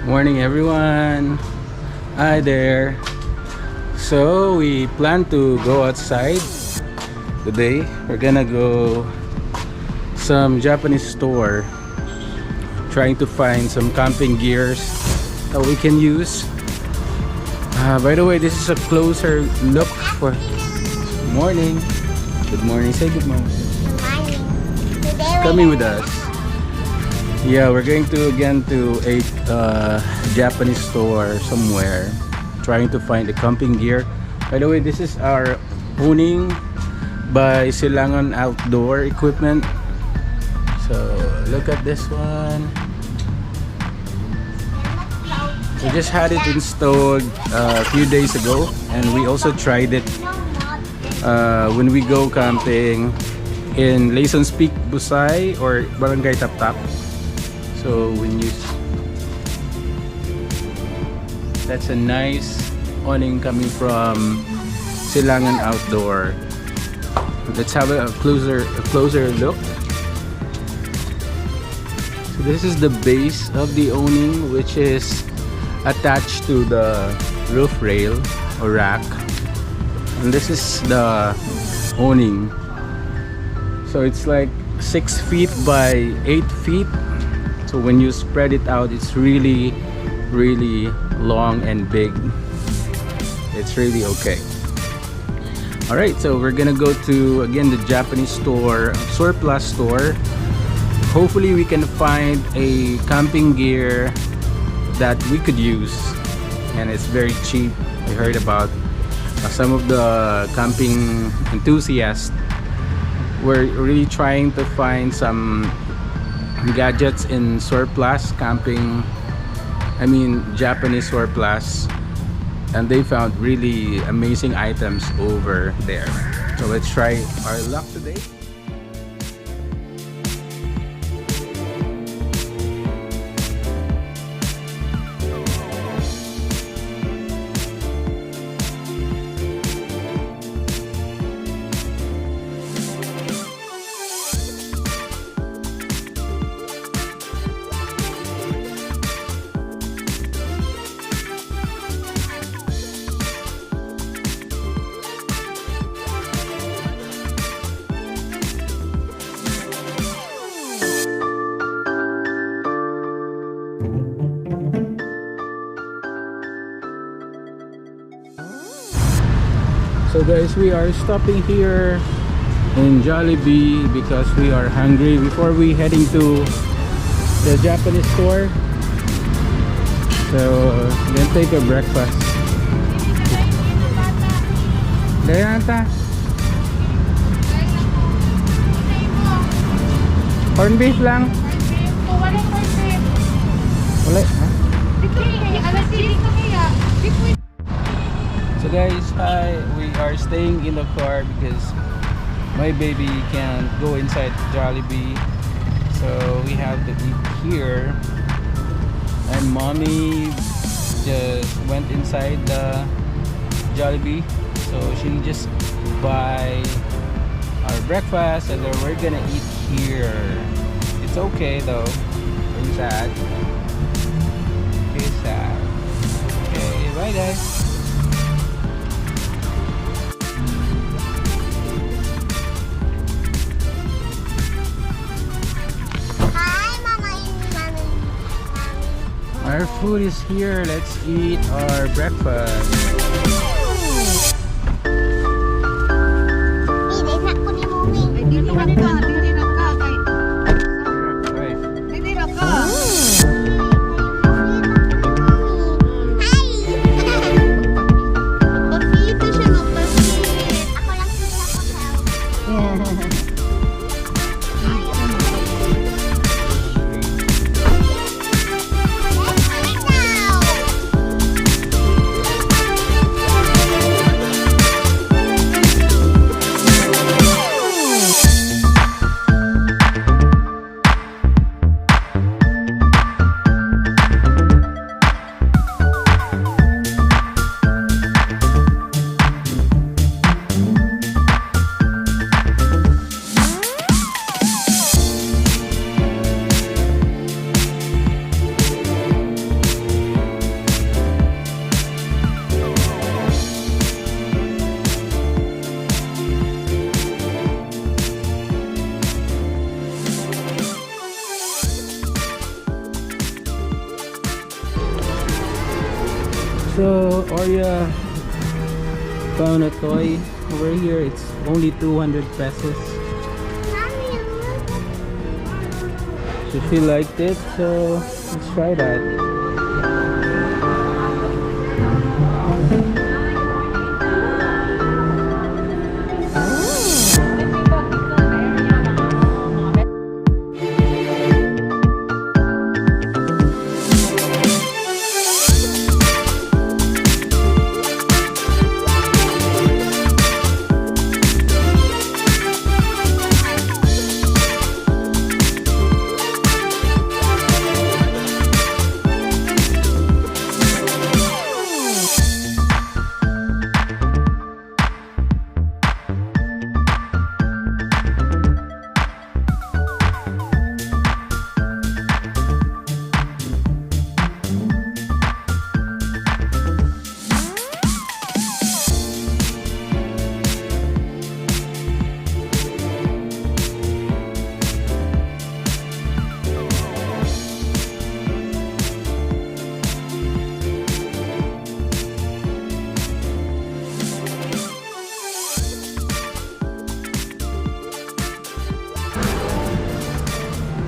Morning everyone. Hi there. So we plan to go outside today. We're gonna go some Japanese store, trying to find some camping gears that we can use. By the way, this is a closer look for morning. Good morning. Say good morning. Coming with us. Yeah, we're going to again to a Japanese store somewhere, trying to find the camping gear. By the way, this is our owning by Silangan Outdoor Equipment. So look at this one. We just had it installed a few days ago, and we also tried it when we go camping in Layson's Peak, Busay, or Barangay Taptap. So when you, that's a nice awning coming from Silangan Outdoor. Let's have a closer look. So this is the base of the awning, which is attached to the roof rail or rack, and this is the awning. So it's like 6 feet by 8 feet. So when you spread it out, it's really long and big. It's really okay. All right, so we're gonna go to again the Japanese store, surplus store. Hopefully we can find a camping gear that we could use, and it's very cheap. I heard about some of the camping enthusiasts were really trying to find some gadgets in surplus camping, Japanese surplus, and they found really amazing items over there. So let's try our luck today. So guys, we are stopping here in Jollibee because we are hungry before we heading to the Japanese store. So then take a breakfast. Dayanta. Corn beef lang. Wala, ha? So guys, hi, we are staying in the car because my baby can't go inside Jollibee, so we have to eat here. And mommy just went inside the Jollibee, so she just buy our breakfast and then we're gonna eat here. It's okay though. Are you sad? Okay, sad. Okay, bye guys. Our food is here. Let's eat our breakfast. So Orya found a toy over here. It's only 200 pesos. So she liked it, so let's try that.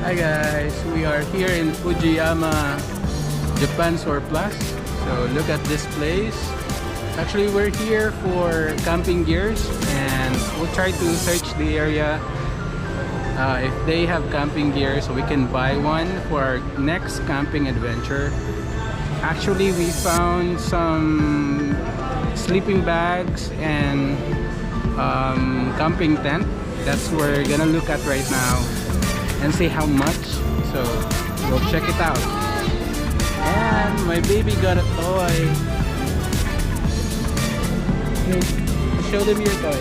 Hi guys, we are here in Fujiyama Japan Surplus. So look at this place. Actually, we're here for camping gears, and we'll try to search the area if they have camping gear so we can buy one for our next camping adventure. Actually, we found some sleeping bags and camping tent. That's what we're gonna look at right now and see how much. So we'll check it out. And my baby got a toy. Okay, show them your toy.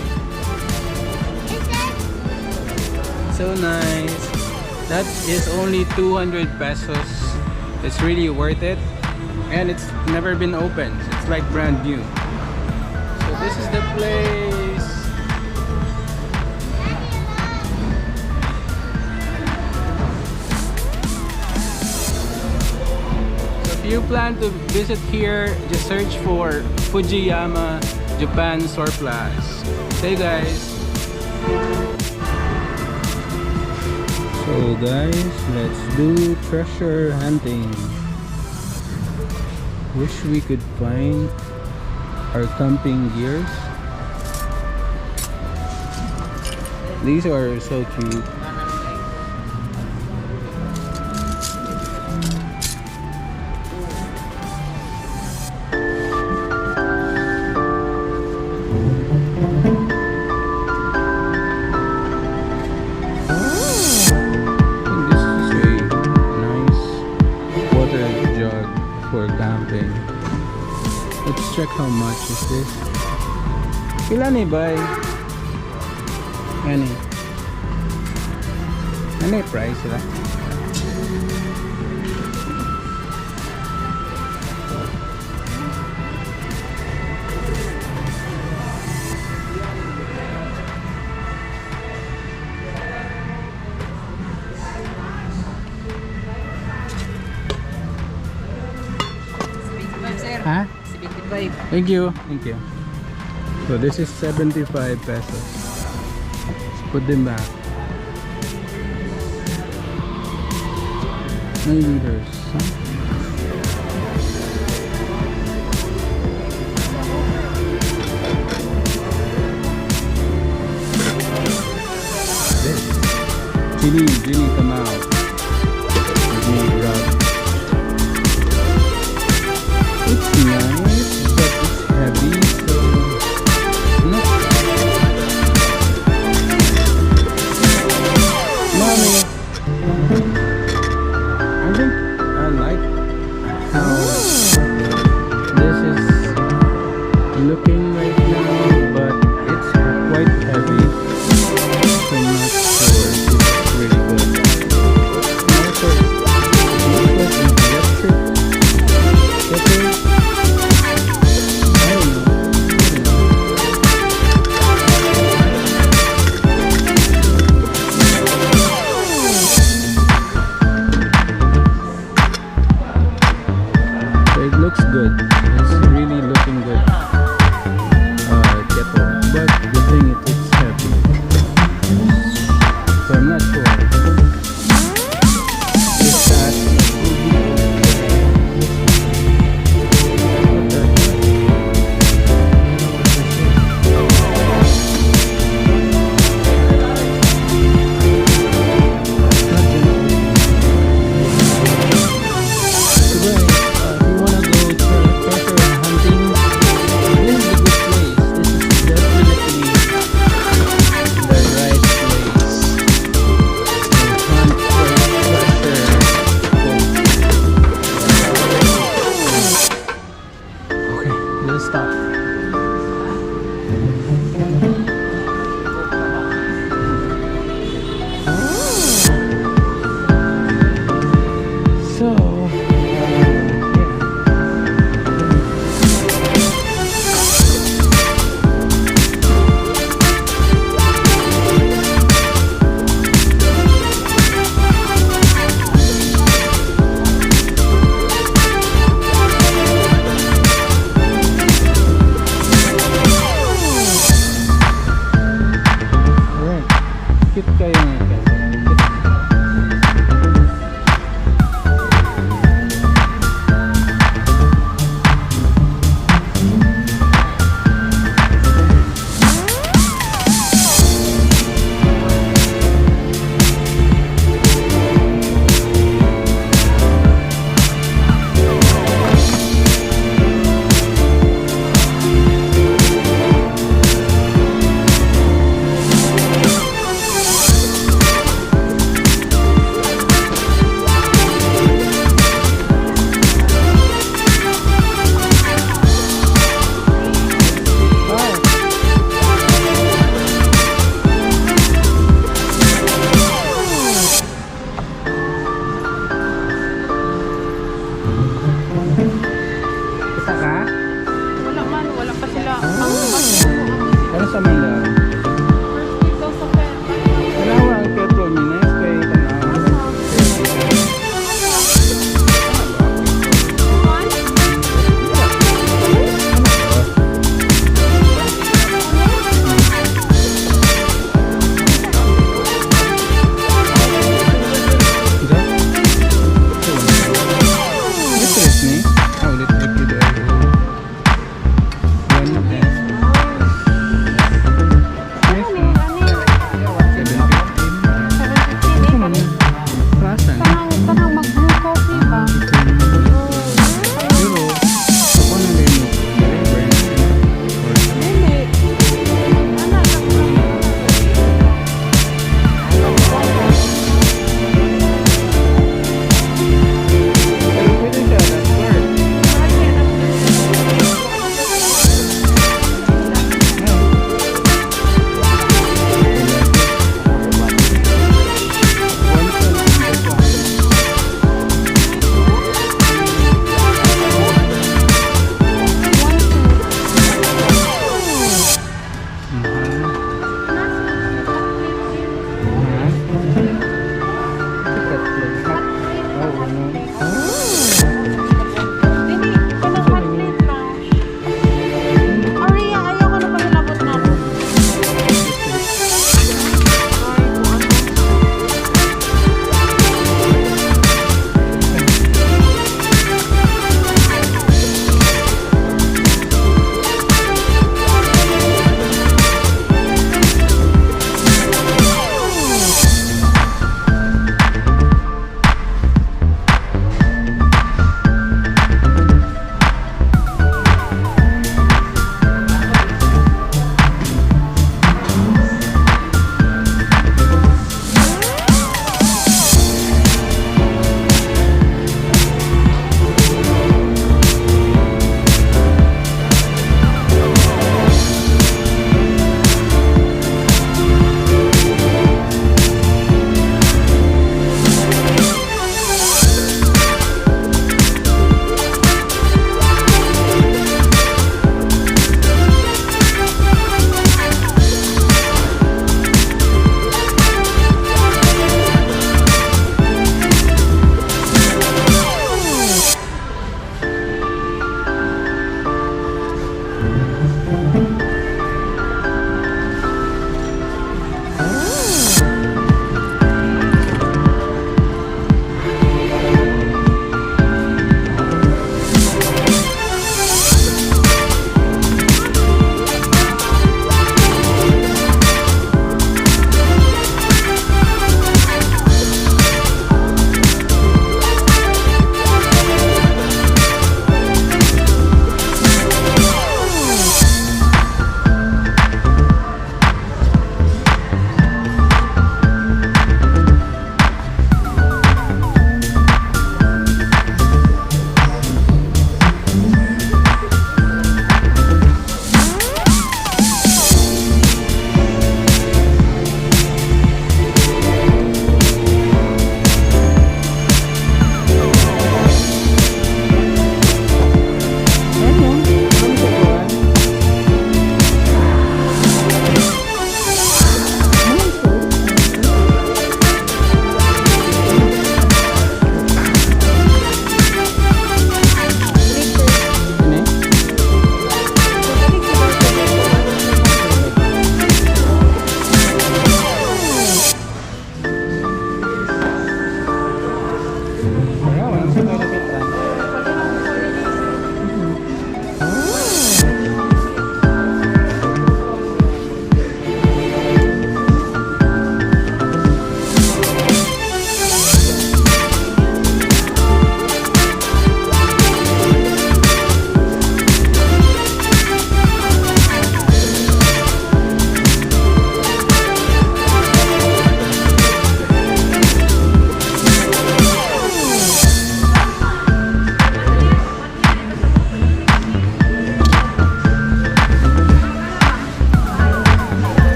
So nice. That is only 200 pesos. It's really worth it, and it's never been opened. It's like brand new. So this is the place. If you plan to visit here, just search for Fujiyama Japan Surplus. Okay guys. So guys, let's do treasure hunting. Wish we could find our camping gears. These are so cute. For camping. Let's check how much is this. Pila ni bay? Ani? Ano yung price sila? Huh? 75. Thank you. Thank you. So this is 75 pesos. Put them back. 9 liters. Huh? Ginny, come out. Ginny, rub. It's nice, but it's heavy, so no. Mommy, I think I like how